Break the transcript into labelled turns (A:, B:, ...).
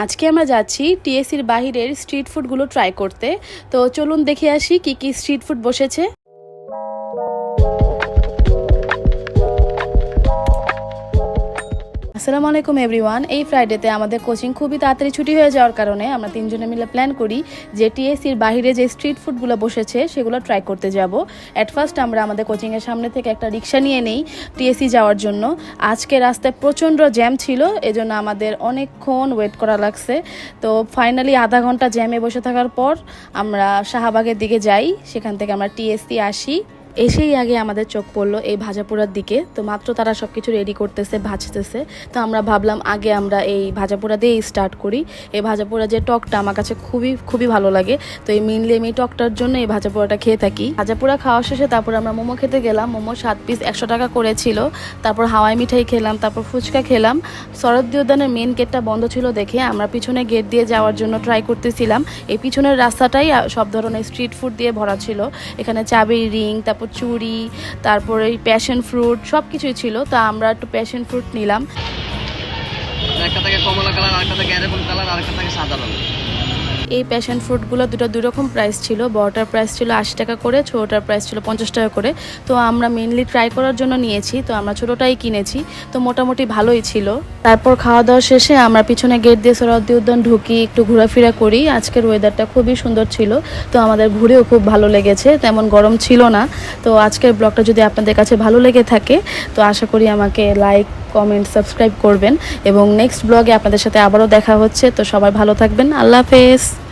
A: আজকে আমরা যাচ্ছি টিএসসির বাহিরের স্ট্রিট ফুডগুলো ট্রাই করতে। তো চলুন দেখে আসি কি কি স্ট্রিট ফুড বসেছে। আসসালামু আলাইকুম এভরিওয়ান। এই ফ্রাইডেতে আমাদের কোচিং খুবই তাড়াতাড়ি ছুটি হয়ে যাওয়ার কারণে আমরা তিনজনে মিলে প্ল্যান করি যে টিএসসির বাহিরে যে স্ট্রিট ফুডগুলো বসেছে সেগুলো ট্রাই করতে যাব। অ্যাট ফার্স্ট আমরা আমাদের কোচিংয়ের সামনে থেকে একটা রিক্সা নিয়ে নেই টিএসসি যাওয়ার জন্য। আজকে রাস্তায় প্রচণ্ড জ্যাম ছিল, এজন্য আমাদের অনেকক্ষণ ওয়েট করা লাগছে। তো ফাইনালি আধা ঘন্টা জ্যামে বসে থাকার পর আমরা শাহবাগের দিকে যাই, সেখান থেকে আমরা টিএসসি আসি। এসেই আগে আমাদের চোখ পড়লো এই ভাজাপোড়ার দিকে। তো মাত্র তারা সব কিছু রেডি করতেছে, ভাজতেছে। তো আমরা ভাবলাম আগে আমরা এই ভাজাপোড়া দিয়েই স্টার্ট করি। এই ভাজাপোড়া যে টকটা আমার কাছে খুবই ভালো লাগে। তো এই মেনলি আমি এই টকটার জন্য এই ভাজাপোড়াটা খেয়ে থাকি। ভাজাপোড়া খাওয়া শেষে তারপর আমরা মোমো খেতে গেলাম। মোমো 7 পিস 100 টাকা করেছিল। তারপর হাওয়াই মিঠাই খেলাম, তারপর ফুচকা খেলাম। শরৎদি উদ্যানের মেন গেটটা বন্ধ ছিল দেখে আমরা পিছনে গেট দিয়ে যাওয়ার জন্য ট্রাই করতেছিলাম। এই পিছনের রাস্তাটাই সব ধরনের স্ট্রিট ফুড দিয়ে ভরা ছিল। এখানে চাবি রিং, তারপর চুড়ি, তারপরে এই প্যাশন ফ্রুট সব কিছুই ছিল। তা আমরা একটু প্যাশন ফ্রুট নিলাম।
B: একটা থেকে কমলা কালার, আরেকটা থেকে অ্যারেবল কালার, আরেকটা থেকে সাদা রঙ।
A: এই প্যাশন ফ্রুটগুলো দুই রকম প্রাইস ছিল। বড়টার প্রাইস ছিল 80 টাকা করে, ছোটোটার প্রাইস ছিল 50 টাকা করে। তো আমরা মেনলি ট্রাই করার জন্য নিয়েছি, তো আমরা ছোটোটাই কিনেছি। তো মোটামুটি ভালোই ছিল। তারপর খাওয়া দাওয়া শেষে আমরা পিছনে গেট দিয়ে সোহরাওয়ার্দী উদ্যান ঢুকি, একটু ঘোরাফেরা করি। আজকের ওয়েদারটা খুবই সুন্দর ছিল, তো আমাদের ঘুরেও খুব ভালো লেগেছে, তেমন গরম ছিল না। তো আজকের ব্লগটা যদি আপনাদের কাছে ভালো লেগে থাকে তো আশা করি আমাকে লাইক, কমেন্ট, সাবস্ক্রাইব করবেন। এবং নেক্সট ব্লগে আপনাদের সাথে আবারও দেখা হচ্ছে। তো সবাই ভালো থাকবেন। আল্লাহ হাফেজ।